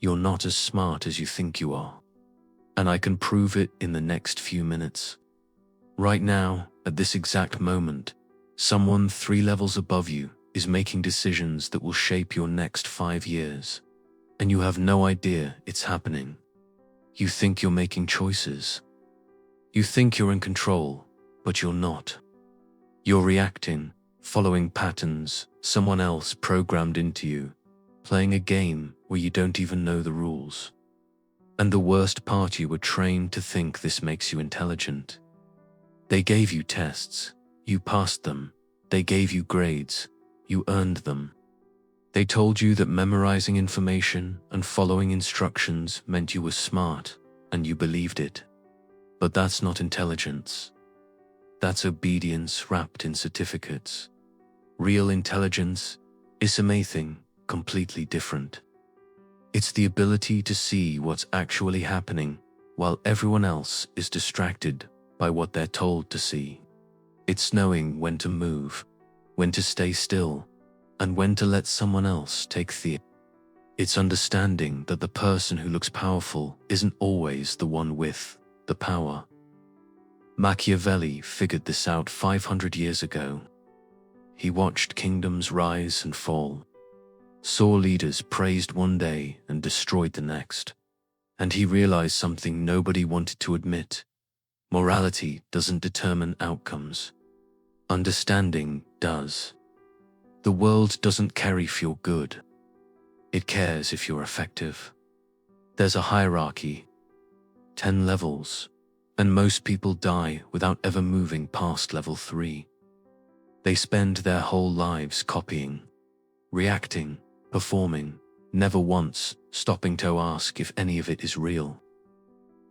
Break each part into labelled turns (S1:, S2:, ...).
S1: You're not as smart as you think you are. And I can prove it in the next few minutes. Right now, at this exact moment, someone 3 levels above you is making decisions that will shape your next 5 years. And you have no idea it's happening. You think you're making choices. You think you're in control, but you're not. You're reacting, following patterns someone else programmed into you, playing a game where you don't even know the rules. And the worst part, you were trained to think this makes you intelligent. They gave you tests, you passed them. They gave you grades, you earned them. They told you that memorizing information and following instructions meant you were smart, and you believed it. But that's not intelligence. That's obedience wrapped in certificates. Real intelligence is something completely different. It's the ability to see what's actually happening while everyone else is distracted by what they're told to see. It's knowing when to move, when to stay still, and when to let someone else take the. It's understanding that the person who looks powerful isn't always the one with the power. Machiavelli figured this out 500 years ago. He watched kingdoms rise and fall, saw leaders praised one day and destroyed the next, and he realized something nobody wanted to admit. Morality doesn't determine outcomes. Understanding does. The world doesn't care if you're good. It cares if you're effective. There's a hierarchy, 10 levels, and most people die without ever moving past level 3. They spend their whole lives copying, reacting, performing, never once stopping to ask if any of it is real.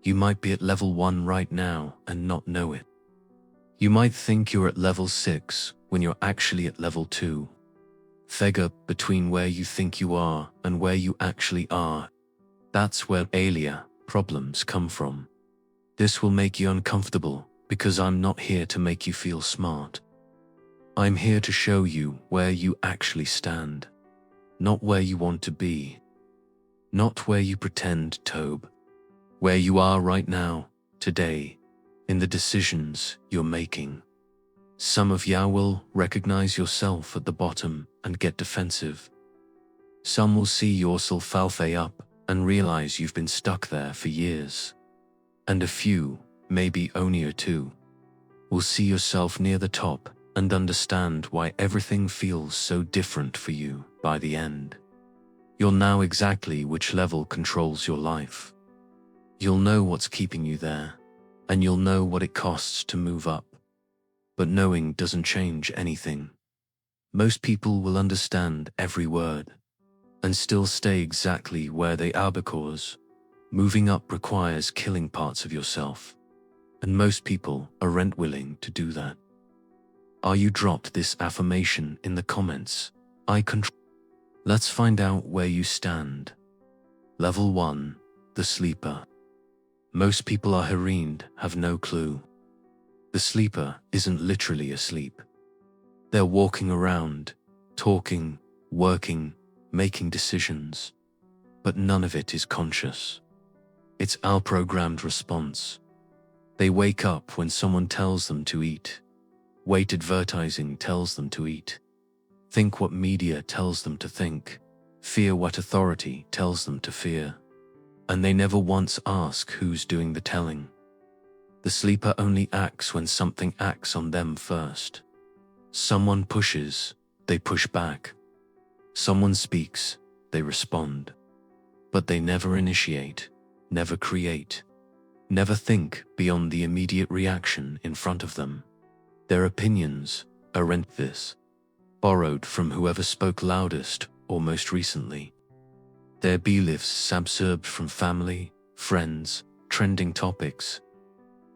S1: You might be at level 1 right now and not know it. You might think you're at level 6 when you're actually at level 2. Figure between where you think you are and where you actually are. That's where alien problems come from. This will make you uncomfortable because I'm not here to make you feel smart. I'm here to show you where you actually stand, not where you want to be, not where you pretend to, where you are right now, today, in the decisions you're making. Some of you will recognize yourself at the bottom and get defensive. Some will see yourself halfway up and realize you've been stuck there for years. And a few, maybe only a two, will see yourself near the top and understand why everything feels so different for you by the end. You'll know exactly which level controls your life. You'll know what's keeping you there, and you'll know what it costs to move up. But knowing doesn't change anything. Most people will understand every word and still stay exactly where they are because moving up requires killing parts of yourself, and most people aren't willing to do that. Are you dropped this affirmation in the comments? I control. Let's find out where you stand. Level 1, the sleeper. Most people are harried, have no clue. The sleeper isn't literally asleep. They're walking around, talking, working, making decisions, but none of it is conscious. It's our programmed response. They wake up when someone tells them to eat. Weight advertising tells them to eat. Think what media tells them to think. Fear what authority tells them to fear. And they never once ask who's doing the telling. The sleeper only acts when something acts on them first. Someone pushes, they push back. Someone speaks, they respond. But they never initiate, never create, never think beyond the immediate reaction in front of them. Their opinions aren't this, borrowed from whoever spoke loudest or most recently. Their beliefs absorbed from family, friends, trending topics.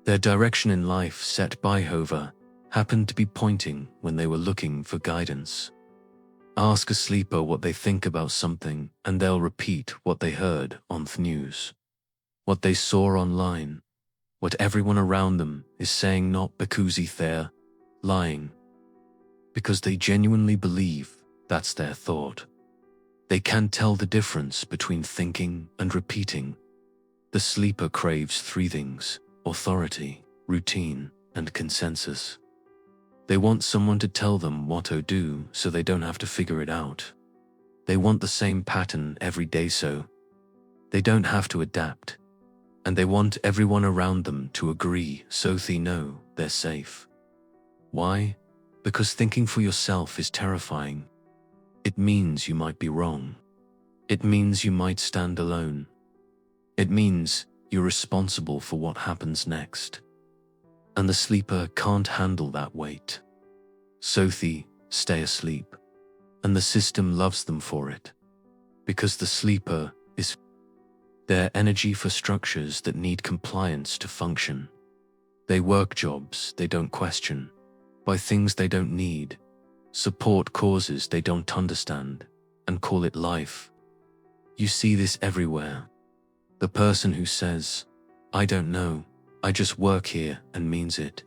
S1: Their direction in life set by whoever happened to be pointing when they were looking for guidance. Ask a sleeper what they think about something and they'll repeat what they heard on the news, what they saw online, what everyone around them is saying, not because they're lying, because they genuinely believe that's their thought. They can't tell the difference between thinking and repeating. The sleeper craves three things: authority, routine, and consensus. They want someone to tell them what to do so they don't have to figure it out. They want the same pattern every day so they don't have to adapt. And they want everyone around them to agree so they know they're safe. Why? Because thinking for yourself is terrifying. It means you might be wrong. It means you might stand alone. It means you're responsible for what happens next. And the sleeper can't handle that weight. So they stay asleep. And the system loves them for it. Because the sleeper is their energy for structures that need compliance to function. They work jobs they don't question, buy things they don't need, support causes they don't understand, and call it life. You see this everywhere. The person who says, "I don't know, I just work here," and means it.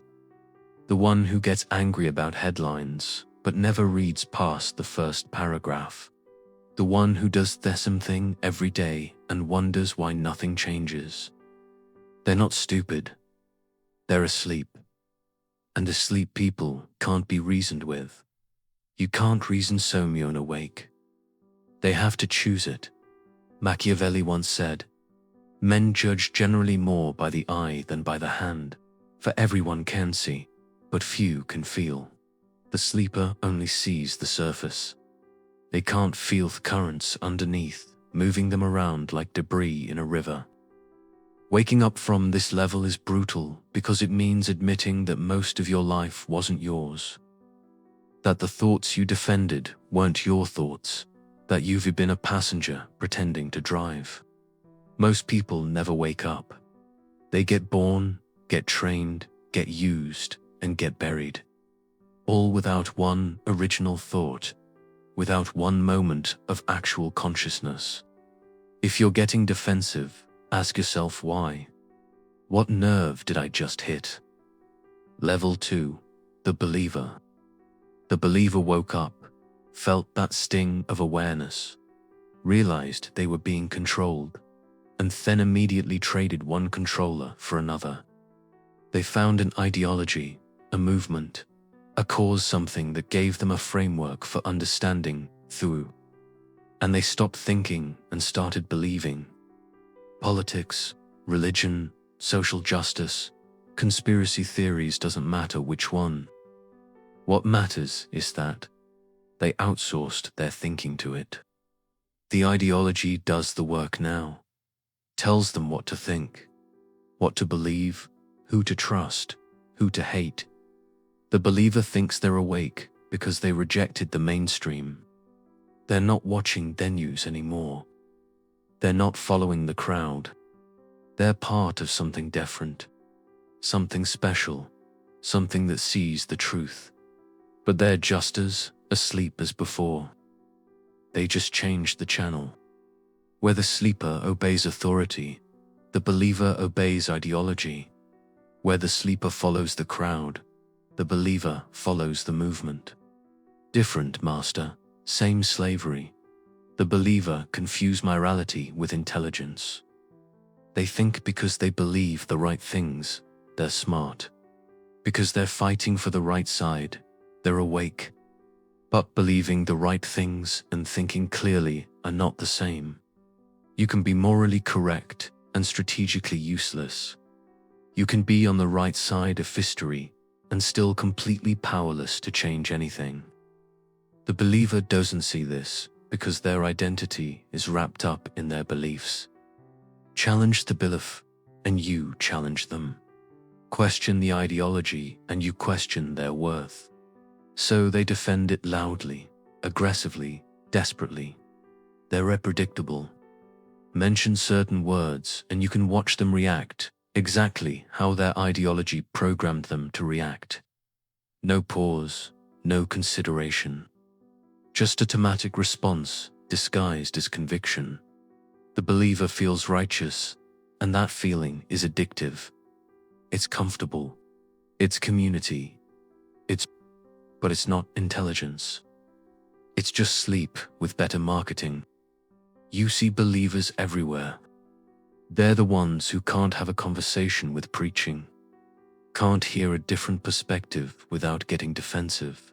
S1: The one who gets angry about headlines, but never reads past the first paragraph. The one who does the same thing every day and wonders why nothing changes. They're not stupid. They're asleep. And asleep people can't be reasoned with. You can't reason someone awake. They have to choose it. Machiavelli once said, "Men judge generally more by the eye than by the hand, for everyone can see, but few can feel." The sleeper only sees the surface. They can't feel the currents underneath, moving them around like debris in a river. Waking up from this level is brutal because it means admitting that most of your life wasn't yours. That the thoughts you defended weren't your thoughts, that you've been a passenger pretending to drive. Most people never wake up. They get born, get trained, get used, and get buried. All without one original thought. Without one moment of actual consciousness. If you're getting defensive, ask yourself why. What nerve did I just hit? Level 2. The believer. The believer woke up, felt that sting of awareness, realized they were being controlled, and then immediately traded one controller for another. They found an ideology, a movement, a cause, something that gave them a framework for understanding through. And they stopped thinking and started believing. Politics, religion, social justice, conspiracy theories, doesn't matter which one. What matters is that they outsourced their thinking to it. The ideology does the work now, tells them what to think, what to believe, who to trust, who to hate. The believer thinks they're awake because they rejected the mainstream. They're not watching their news anymore. They're not following the crowd. They're part of something different, something special, something that sees the truth. But they're just as asleep as before. They just changed the channel. Where the sleeper obeys authority, the believer obeys ideology. Where the sleeper follows the crowd, the believer follows the movement. Different master, same slavery. The believer confuse morality with intelligence. They think because they believe the right things, they're smart. Because they're fighting for the right side, they're awake. But believing the right things and thinking clearly are not the same. You can be morally correct and strategically useless. You can be on the right side of history and still completely powerless to change anything. The believer doesn't see this because their identity is wrapped up in their beliefs. Challenge the belief, and you challenge them. Question the ideology, and you question their worth. So they defend it loudly, aggressively, desperately. They're unpredictable. Mention certain words, and you can watch them react exactly how their ideology programmed them to react. No pause, no consideration. Just automatic response disguised as conviction. The believer feels righteous, and that feeling is addictive. It's comfortable. It's community. But it's not intelligence. It's just sleep with better marketing. You see believers everywhere. They're the ones who can't have a conversation with preaching, can't hear a different perspective without getting defensive,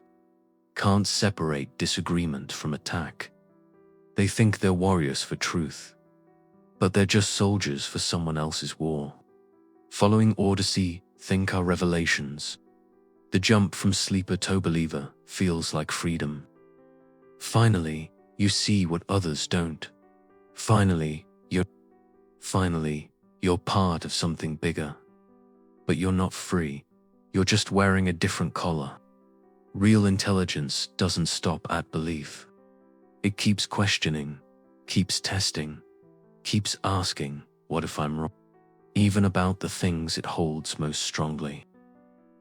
S1: can't separate disagreement from attack. They think they're warriors for truth, but they're just soldiers for someone else's war. Following Odyssey, think our revelations. The jump from sleeper to believer feels like freedom. Finally, you see what others don't. Finally, you're part of something bigger. But you're not free. You're just wearing a different collar. Real intelligence doesn't stop at belief. It keeps questioning, keeps testing, keeps asking, what if I'm wrong? Even about the things it holds most strongly.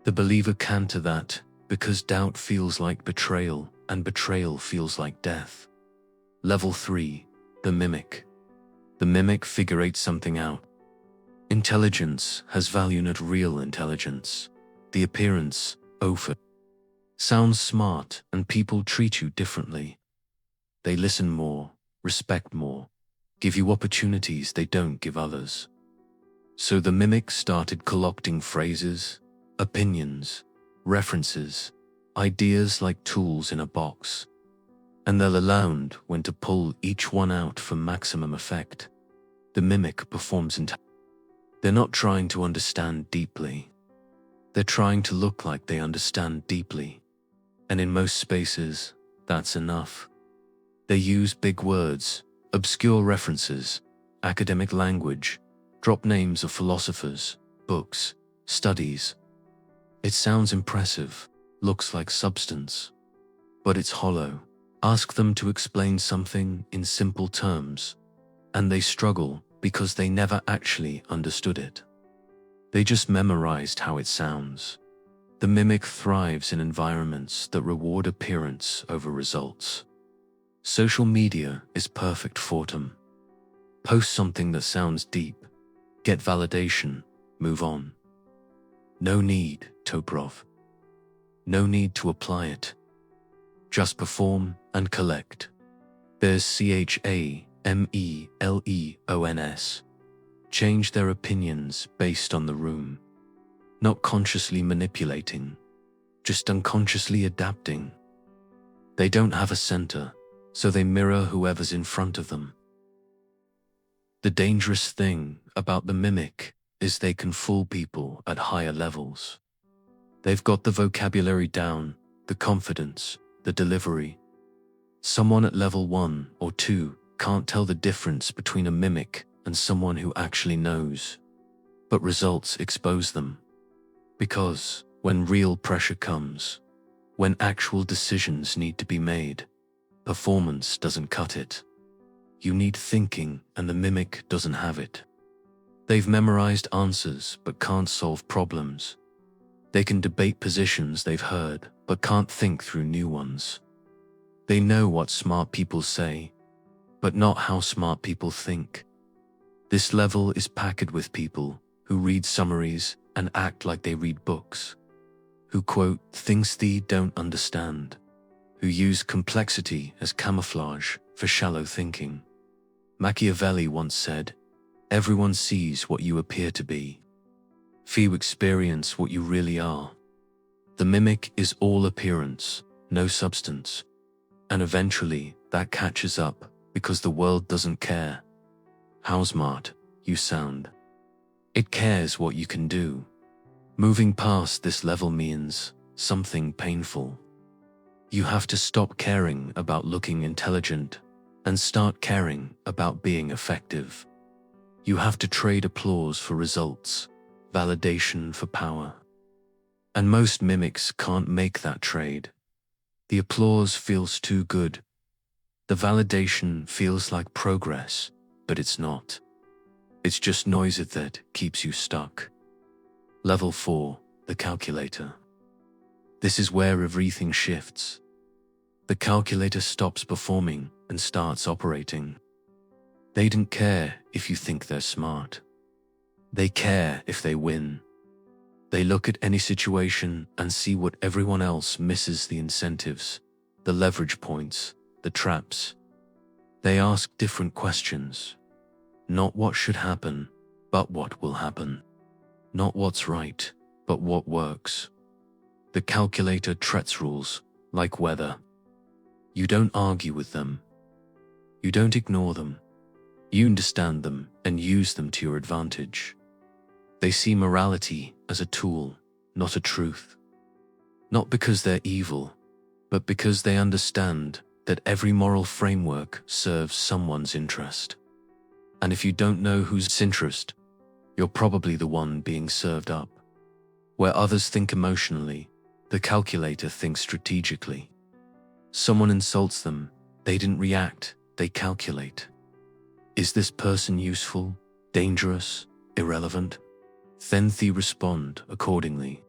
S1: The believer can to that because doubt feels like betrayal and betrayal feels like death. Level 3, the mimic. The mimic figures something out. Intelligence has value, not real intelligence. The appearance, over. Sounds smart and people treat you differently. They listen more, respect more, give you opportunities they don't give others. So the mimic started collecting phrases, opinions, references, ideas like tools in a box. And they'll learn when to pull each one out for maximum effect. The mimic performs They're not trying to understand deeply. They're trying to look like they understand deeply. And in most spaces, that's enough. They use big words, obscure references, academic language, drop names of philosophers, books, studies. It sounds impressive, looks like substance, but it's hollow. Ask them to explain something in simple terms, and they struggle because they never actually understood it. They just memorized how it sounds. The mimic thrives in environments that reward appearance over results. Social media is perfect for them. Post something that sounds deep, get validation, move on. No need to prove. No need to apply it. Just perform and collect. There's CHAMELEONS. Change their opinions based on the room. Not consciously manipulating, just unconsciously adapting. They don't have a center, so they mirror whoever's in front of them. The dangerous thing about the mimic is they can fool people at higher levels. They've got the vocabulary down, the confidence, the delivery. Someone at level 1 or 2 can't tell the difference between a mimic and someone who actually knows. But results expose them. Because when real pressure comes, when actual decisions need to be made, performance doesn't cut it. You need thinking, and the mimic doesn't have it. They've memorized answers but can't solve problems. They can debate positions they've heard but can't think through new ones. They know what smart people say, but not how smart people think. This level is packed with people who read summaries and act like they read books, who quote things they don't understand, who use complexity as camouflage for shallow thinking. Machiavelli once said, "Everyone sees what you appear to be. Few experience what you really are." The mimic is all appearance, no substance. And eventually, that catches up because the world doesn't care how smart you sound. It cares what you can do. Moving past this level means something painful. You have to stop caring about looking intelligent and start caring about being effective. You have to trade applause for results, validation for power. And most mimics can't make that trade. The applause feels too good. The validation feels like progress, but it's not. It's just noise that keeps you stuck. Level 4, the calculator. This is where everything shifts. The calculator stops performing and starts operating. They don't care if you think they're smart. They care if they win. They look at any situation and see what everyone else misses: the incentives, the leverage points, the traps. They ask different questions. Not what should happen, but what will happen. Not what's right, but what works. The calculator treats rules like weather. You don't argue with them. You don't ignore them. You understand them and use them to your advantage. They see morality as a tool, not a truth. Not because they're evil, but because they understand that every moral framework serves someone's interest. And if you don't know whose interest, you're probably the one being served up. Where others think emotionally, the calculator thinks strategically. Someone insults them, they didn't react, they calculate. Is this person useful, dangerous, irrelevant? Then they respond accordingly.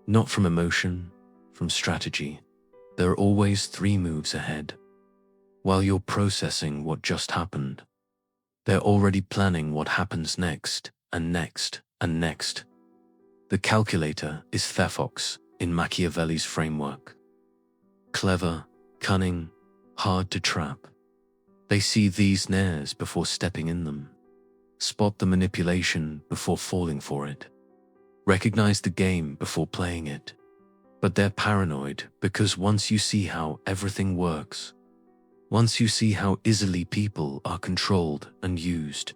S1: Not from emotion, from strategy. There are always 3 moves ahead. While you're processing what just happened, they're already planning what happens next, and next, and next. The calculator is Thefox in Machiavelli's framework. Clever, cunning, hard to trap. They see these snares before stepping in them. Spot the manipulation before falling for it. Recognize the game before playing it. But they're paranoid because once you see how everything works, once you see how easily people are controlled and used,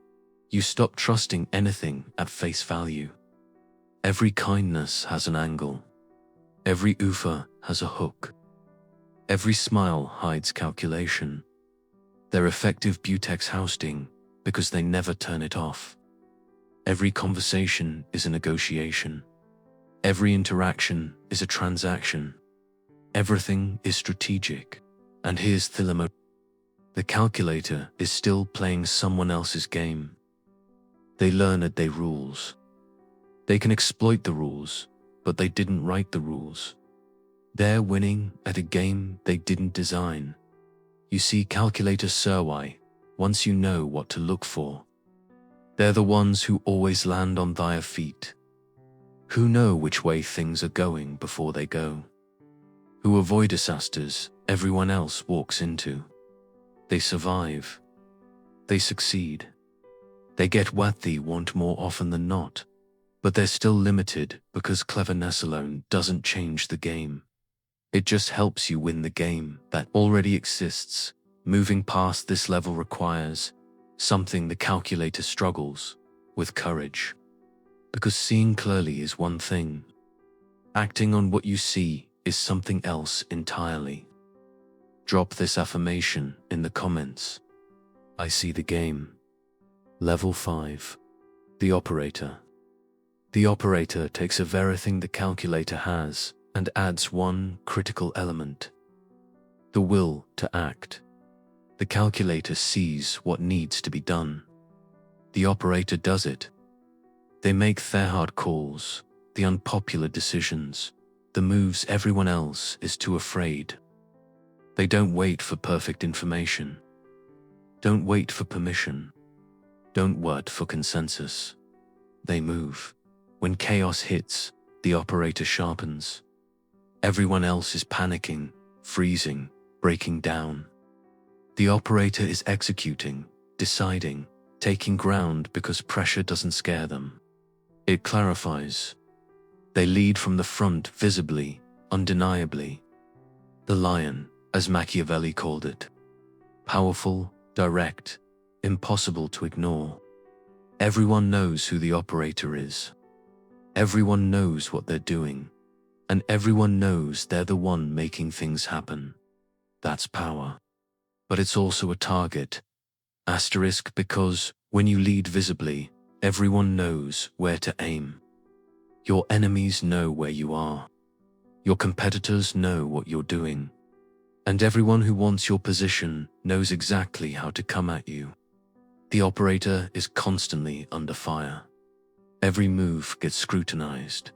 S1: you stop trusting anything at face value. Every kindness has an angle. Every offer has a hook. Every smile hides calculation. They're effective Butex housing because they never turn it off. Every conversation is a negotiation. Every interaction is a transaction. Everything is strategic. And here's Thilamo. The calculator is still playing someone else's game. They learn at their rules. They can exploit the rules, but they didn't write the rules. They're winning at a game they didn't design. You see calculator survey once you know what to look for. They're the ones who always land on their feet. Who know which way things are going before they go. Who avoid disasters everyone else walks into. They survive. They succeed. They get what they want more often than not, but they're still limited because cleverness alone doesn't change the game. It just helps you win the game that already exists. Moving past this level requires something the calculator struggles with: courage. Because seeing clearly is one thing. Acting on what you see is something else entirely. Drop this affirmation in the comments. I see the game. Level 5. The operator. The operator takes everything the calculator has and adds one critical element: the will to act. The calculator sees what needs to be done. The operator does it. They make their hard calls, the unpopular decisions, the moves everyone else is too afraid. They don't wait for perfect information. Don't wait for permission. Don't wait for consensus. They move. When chaos hits, the operator sharpens. Everyone else is panicking, freezing, breaking down. The operator is executing, deciding, taking ground because pressure doesn't scare them. It clarifies. They lead from the front visibly, undeniably. The lion, as Machiavelli called it. Powerful, direct, impossible to ignore. Everyone knows who the operator is. Everyone knows what they're doing. And everyone knows they're the one making things happen. That's power. But it's also a target. Asterisk, because when you lead visibly, everyone knows where to aim. Your enemies know where you are. Your competitors know what you're doing. And everyone who wants your position knows exactly how to come at you. The operator is constantly under fire. Every move gets scrutinized.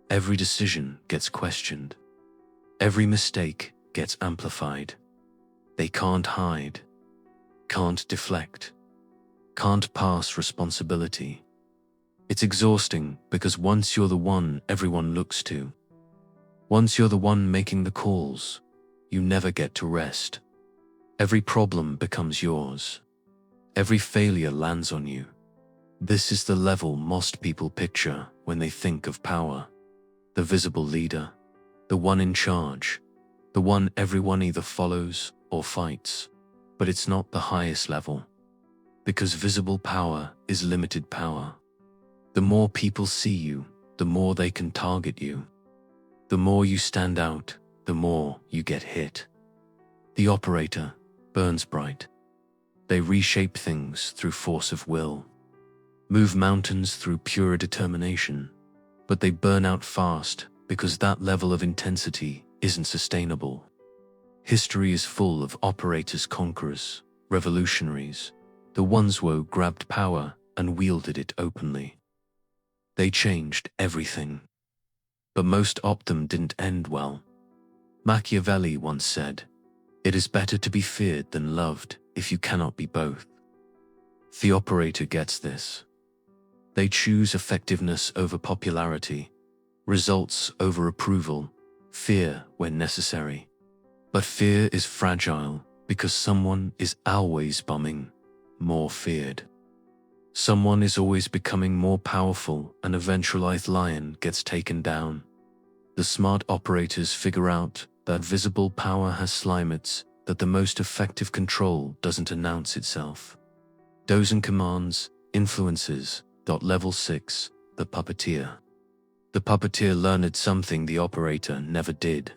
S1: Every decision gets questioned. Every mistake gets amplified. They can't hide, can't deflect, can't pass responsibility. It's exhausting because once you're the one everyone looks to, once you're the one making the calls, you never get to rest. Every problem becomes yours. Every failure lands on you. This is the level most people picture when they think of power. The visible leader, the one in charge, the one everyone either follows or fights. But it's not the highest level. Because visible power is limited power. The more people see you, the more they can target you. The more you stand out, the more you get hit. The operator burns bright. They reshape things through force of will, move mountains through pure determination, but they burn out fast because that level of intensity isn't sustainable. History is full of operators, conquerors, revolutionaries, the ones who grabbed power and wielded it openly. They changed everything. But most of them didn't end well. Machiavelli once said, "It is better to be feared than loved if you cannot be both." The operator gets this. They choose effectiveness over popularity, results over approval, fear when necessary. But fear is fragile because someone is always becoming more feared. Someone is always becoming more powerful, and eventually the lion gets taken down. The smart operators figure out that visible power has limits, that the most effective control doesn't announce itself. Dozing commands, influences. Level 6, the puppeteer. The puppeteer learned something the operator never did.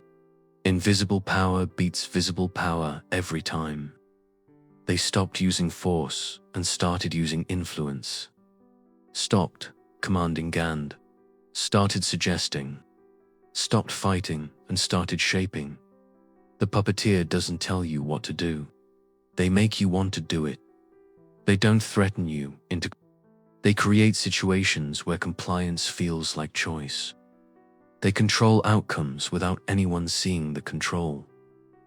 S1: Invisible power beats visible power every time. They stopped using force and started using influence. Stopped commanding and started suggesting. Stopped fighting and started shaping. The puppeteer doesn't tell you what to do. They make you want to do it. They don't threaten you into. They create situations where compliance feels like choice. They control outcomes without anyone seeing the control.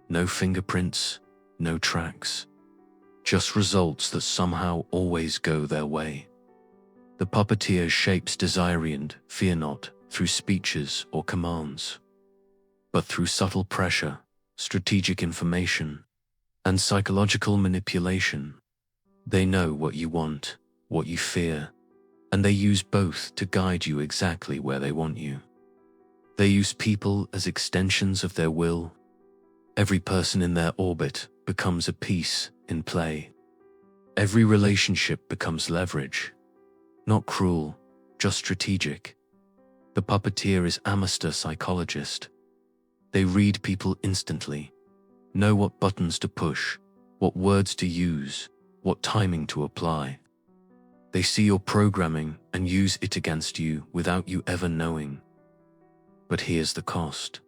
S1: No fingerprints, no tracks. Just results that somehow always go their way. The puppeteer shapes desire and fear not through speeches or commands, but through subtle pressure, strategic information, and psychological manipulation. They know what you want, what you fear, and they use both to guide you exactly where they want you. They use people as extensions of their will. Every person in their orbit becomes a piece in play. Every relationship becomes leverage. Not cruel, just strategic. The puppeteer is amateur psychologist. They read people instantly, know what buttons to push, what words to use, what timing to apply. They see your programming and use it against you without you ever knowing. But here's the cost.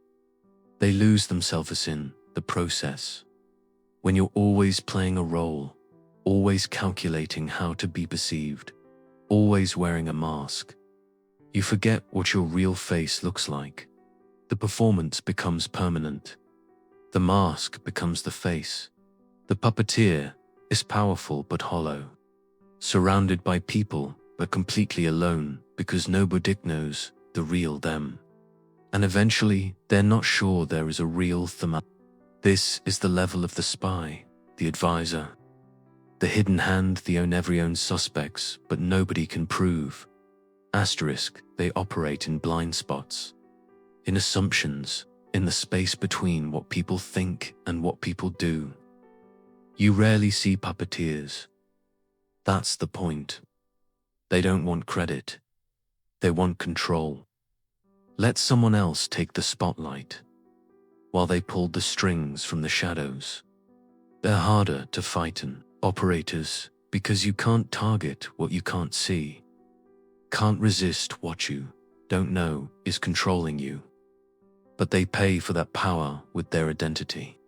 S1: They lose themselves in the process. When you're always playing a role, always calculating how to be perceived, always wearing a mask, you forget what your real face looks like. The performance becomes permanent. The mask becomes the face. The puppeteer is powerful but hollow, surrounded by people but completely alone because nobody knows the real them. And eventually, they're not sure there is a real them. This is the level of the spy, the advisor, the hidden hand, the every own suspects, but nobody can prove. Asterisk, they operate in blind spots, in assumptions, in the space between what people think and what people do. You rarely see puppeteers. That's the point. They don't want credit. They want control. Let someone else take the spotlight, while they pull the strings from the shadows. They're harder to fight than operators because you can't target what you can't see. Can't resist what you don't know is controlling you. But they pay for that power with their identity.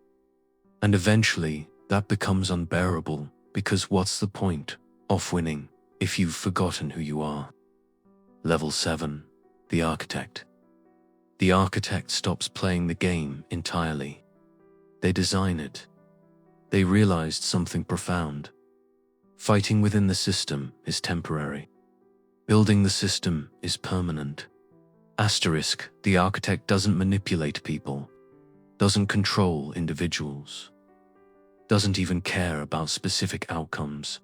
S1: And eventually, that becomes unbearable because what's the point of winning if you've forgotten who you are? Level 7, the architect. The architect stops playing the game entirely. They design it. They realized something profound. Fighting within the system is temporary. Building the system is permanent. Asterisk, the architect doesn't manipulate people. doesn't control individuals, doesn't even care about specific outcomes.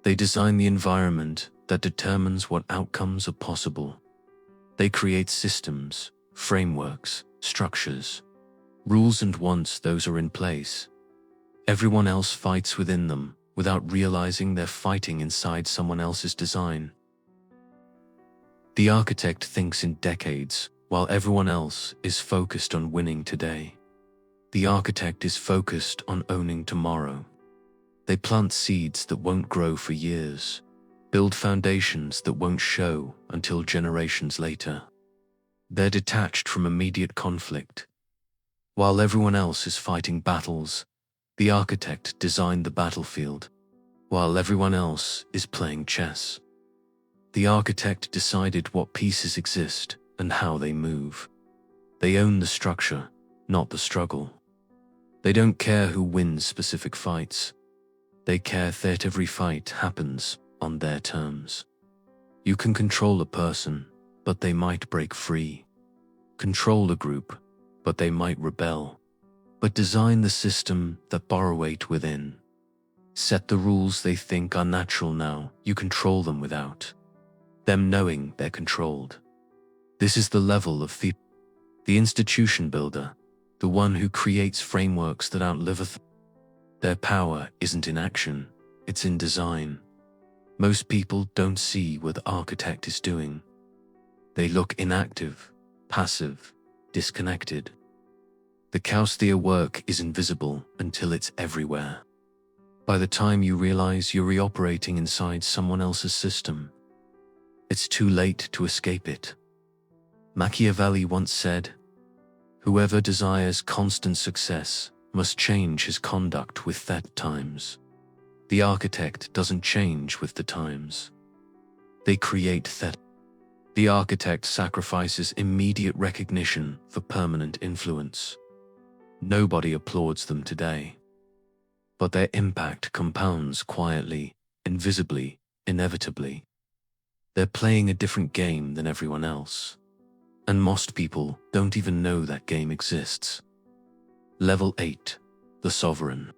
S1: They design the environment that determines what outcomes are possible. They create systems, frameworks, structures, rules, and once those are in place, everyone else fights within them without realizing they're fighting inside someone else's design. The architect thinks in decades while everyone else is focused on winning today. The architect is focused on owning tomorrow. They plant seeds that won't grow for years, build foundations that won't show until generations later. They're detached from immediate conflict. While everyone else is fighting battles, the architect designed the battlefield. While everyone else is playing chess, the architect decided what pieces exist and how they move. They own the structure, not the struggle. They don't care who wins specific fights. They care that every fight happens on their terms. You can control a person, but they might break free. Control a group, but they might rebel. But design the system that borrowate within. Set the rules they think are natural now. You control them without them knowing they're controlled. This is the level of the institution builder, the one who creates frameworks that outliveth. Their power isn't in action, it's in design. Most people don't see what the architect is doing. They look inactive, passive, disconnected. The chaos their work is invisible until it's everywhere. By the time you realize you're reoperating inside someone else's system, it's too late to escape it. Machiavelli once said, "Whoever desires constant success must change his conduct with that times." The architect doesn't change with the times. They create that. The architect sacrifices immediate recognition for permanent influence. Nobody applauds them today. But their impact compounds quietly, invisibly, inevitably. They're playing a different game than everyone else. And most people don't even know that game exists. Level 8. The Sovereign.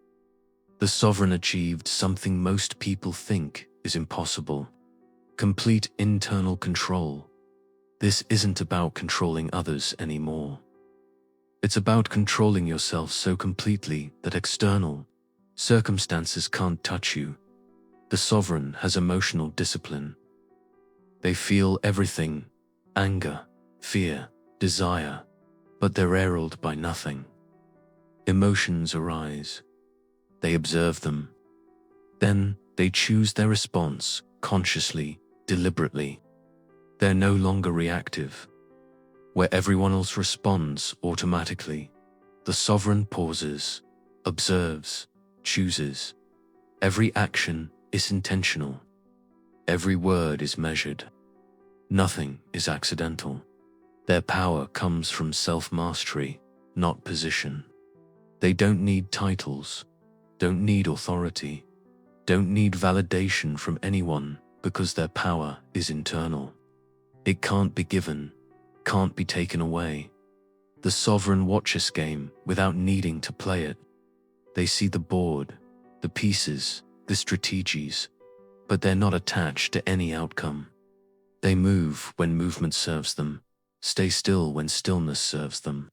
S1: The Sovereign achieved something most people think is impossible. Complete internal control. This isn't about controlling others anymore. It's about controlling yourself so completely that external circumstances can't touch you. The Sovereign has emotional discipline. They feel everything: anger, fear, desire, but they're airled by nothing. Emotions arise. They observe them. Then they choose their response consciously, deliberately. They're no longer reactive. Where everyone else responds automatically, the Sovereign pauses, observes, chooses. Every action is intentional. Every word is measured. Nothing is accidental. Their power comes from self-mastery, not position. They don't need titles, don't need authority, don't need validation from anyone because their power is internal. It can't be given, can't be taken away. The Sovereign watches game without needing to play it. They see the board, the pieces, the strategies, but they're not attached to any outcome. They move when movement serves them, stay still when stillness serves them,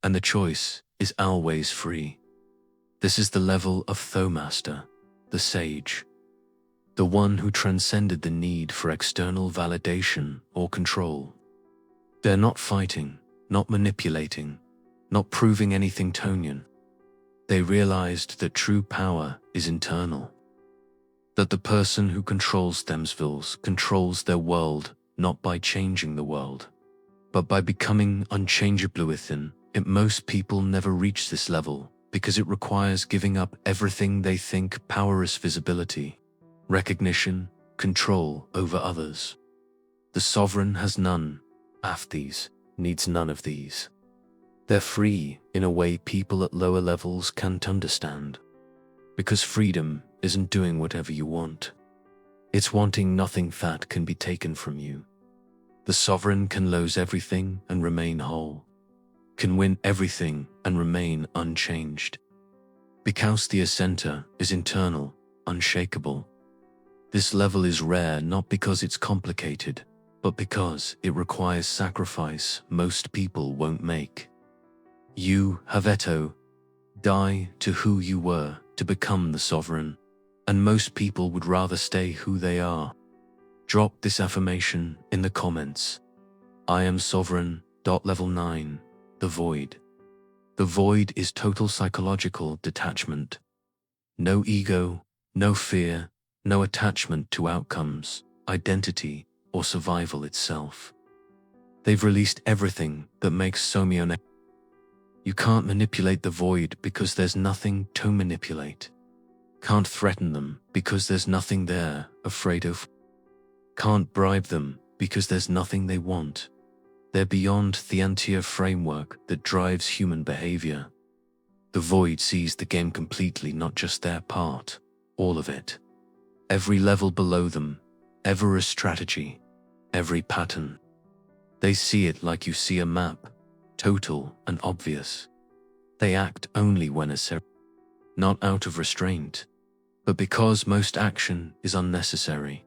S1: and the choice is always free. This is the level of Thomaster, the sage, the one who transcended the need for external validation or control. They're not fighting, not manipulating, not proving anything Tonian. They realized that true power is internal. That the person who controls themselves controls their world not by changing the world, but by becoming unchangeable within it. Most people never reach this level because it requires giving up everything they think power is: visibility, recognition, control over others. The Sovereign has none of these, needs none of these. They're free in a way people at lower levels can't understand. Because freedom isn't doing whatever you want. It's wanting nothing that can be taken from you. The Sovereign can lose everything and remain whole. can win everything and remain unchanged. Because the center is internal, unshakable. This level is rare not because it's complicated, but because it requires sacrifice most people won't make. You have to die to who you were to become the sovereign, and most people would rather stay who they are. Drop this affirmation in the comments. I am sovereign. Level 9. The void. The void is total psychological detachment. No ego, no fear, no attachment to outcomes, identity, or survival itself. They've released everything that makes Somio. You can't manipulate the void because there's nothing to manipulate. Can't threaten them because there's nothing they're afraid of. Can't bribe them because there's nothing they want. They're beyond the anti framework that drives human behavior. The void sees the game completely, not just their part, all of it. Every level below them, ever a strategy, every pattern. They see it like you see a map, total and obvious. They act only when necessary, not out of restraint, but because most action is unnecessary.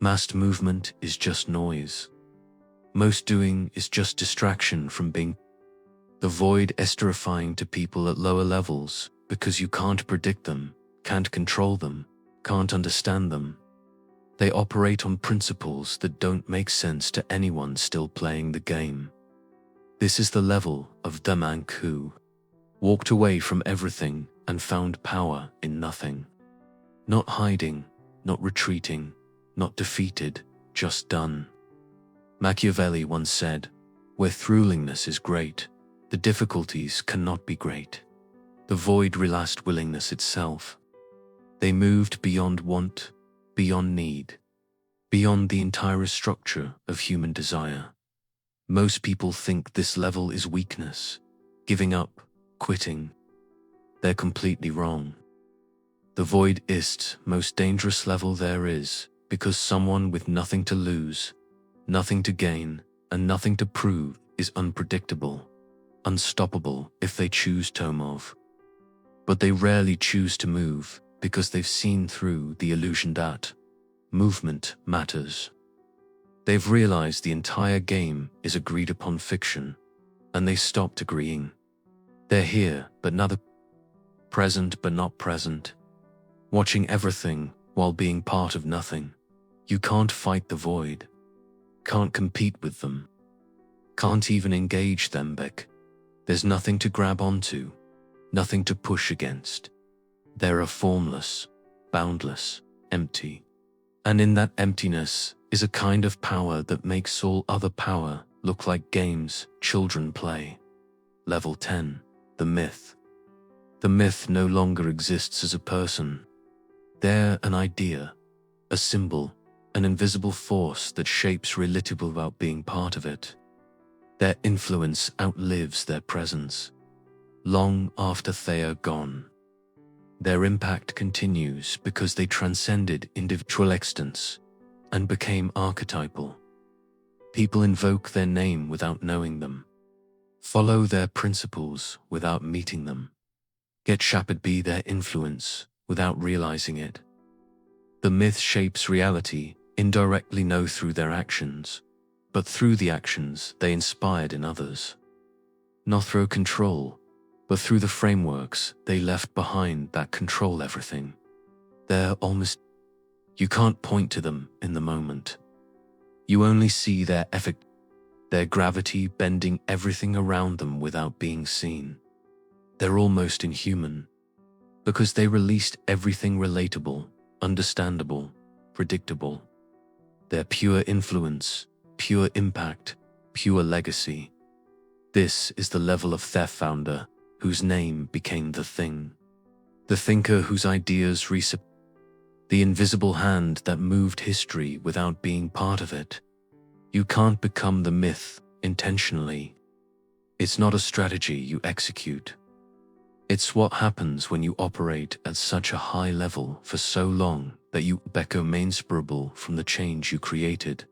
S1: Mass movement is just noise. Most doing is just distraction from being. The void is terrifying to people at lower levels because you can't predict them, can't control them, can't understand them. They operate on principles that don't make sense to anyone still playing the game. This is the level of the man who walked away from everything and found power in nothing. Not hiding, not retreating, not defeated, just done. Machiavelli once said, where thrillingness is great, the difficulties cannot be great. The void relaxed willingness itself. They moved beyond want, beyond need, beyond the entire structure of human desire. Most people think this level is weakness, giving up, quitting. They're completely wrong. The void is most dangerous level there is because someone with nothing to lose, nothing to gain, and nothing to prove is unpredictable, unstoppable if they choose to move. But they rarely choose to move because they've seen through the illusion that movement matters. They've realized the entire game is agreed upon fiction, and they stopped agreeing. They're here, but not present, but not present, watching everything while being part of nothing. You can't fight the void. Can't compete with them. Can't even engage them back. There's nothing to grab onto, nothing to push against. They're formless, boundless, empty. And in that emptiness is a kind of power that makes all other power look like games children play. Level 10. The myth. The myth no longer exists as a person. They're an idea, a symbol, an invisible force that shapes reality without being part of it. Their influence outlives their presence. Long after they are gone, their impact continues because they transcended individual existence and became archetypal. People invoke their name without knowing them, follow their principles without meeting them, get shaped by their influence without realizing it. The myth shapes reality indirectly, no through their actions, but through the actions they inspired in others. Not through control, but through the frameworks they left behind that control everything. They're almost. You can't point to them in the moment. You only see their effect, their gravity bending everything around them without being seen. They're almost inhuman, because they released everything relatable, understandable, predictable. Their pure influence, pure impact, pure legacy. This is the level of their founder, whose name became the thing. The thinker whose ideas the invisible hand that moved history without being part of it. You can't become the myth intentionally. It's not a strategy you execute. It's what happens when you operate at such a high level for so long that you become inseparable from the change you created.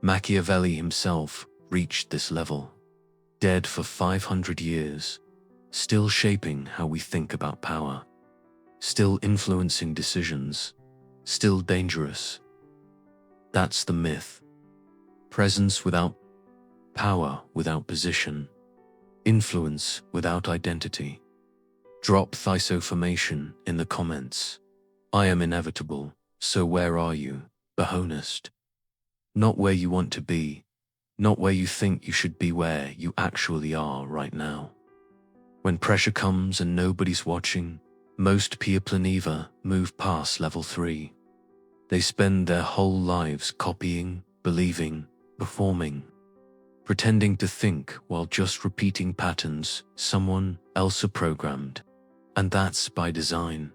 S1: Machiavelli himself reached this level. dead for 500 years, still shaping how we think about power, still influencing decisions, still dangerous. That's the myth. Presence without power, without position, influence without identity. Drop thysophamation in the comments. I am inevitable, so where are you? Be honest. Not where you want to be, not where you think you should be, where you actually are right now. When pressure comes and nobody's watching, most people never move past level 3. They spend their whole lives copying, believing, performing, pretending to think while just repeating patterns someone else programmed. And that's by design.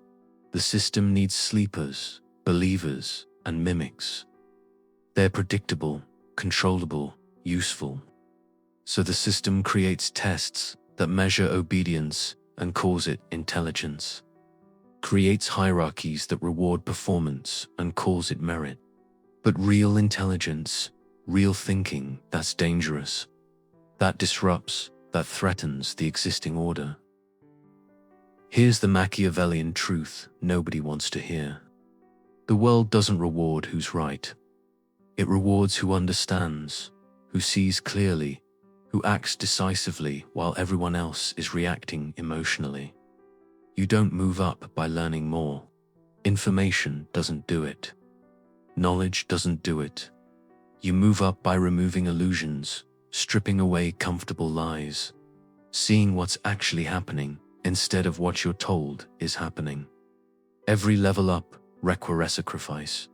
S1: The system needs sleepers, believers, and mimics. They're predictable, controllable, useful. So the system creates tests that measure obedience and calls it intelligence. Creates hierarchies that reward performance and calls it merit. But real intelligence, real thinking, that's dangerous. That disrupts, that threatens the existing order. Here's the Machiavellian truth nobody wants to hear. The world doesn't reward who's right. It rewards who understands, who sees clearly, who acts decisively while everyone else is reacting emotionally. You don't move up by learning more. Information doesn't do it. Knowledge doesn't do it. You move up by removing illusions, stripping away comfortable lies, seeing what's actually happening instead of what you're told is happening. Every level up requires sacrifice.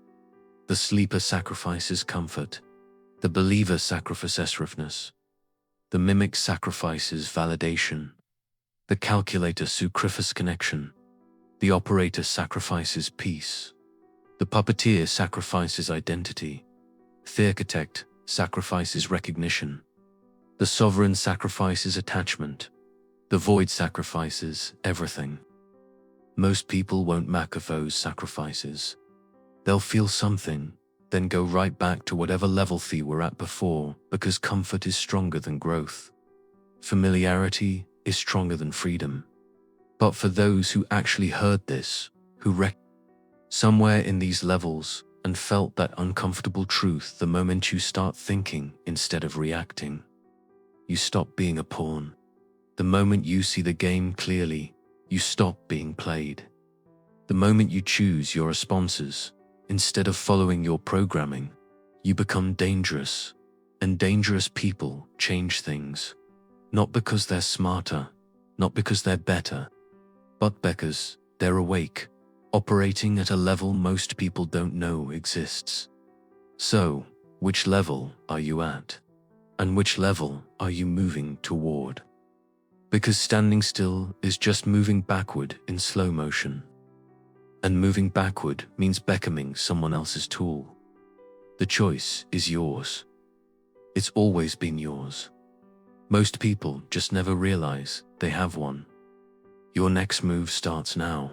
S1: The sleeper sacrifices comfort. The believer sacrifices roughness. The mimic sacrifices validation. The calculator sacrifices connection. The operator sacrifices peace. The puppeteer sacrifices identity. The architect sacrifices recognition. The sovereign sacrifices attachment. The void sacrifices everything. Most people won't make those sacrifices. They'll feel something, then go right back to whatever level they were at before, because comfort is stronger than growth. Familiarity is stronger than freedom. But for those who actually heard this, who somewhere in these levels and felt that uncomfortable truth the moment you start thinking instead of reacting, you stop being a pawn. The moment you see the game clearly, you stop being played. The moment you choose your responses, instead of following your programming, you become dangerous. And dangerous people change things. Not because they're smarter, not because they're better, but because they're awake, operating at a level most people don't know exists. So, which level are you at? And which level are you moving toward? Because standing still is just moving backward in slow motion. And moving backward means becoming someone else's tool. The choice is yours. It's always been yours. Most people just never realize they have one. Your next move starts now.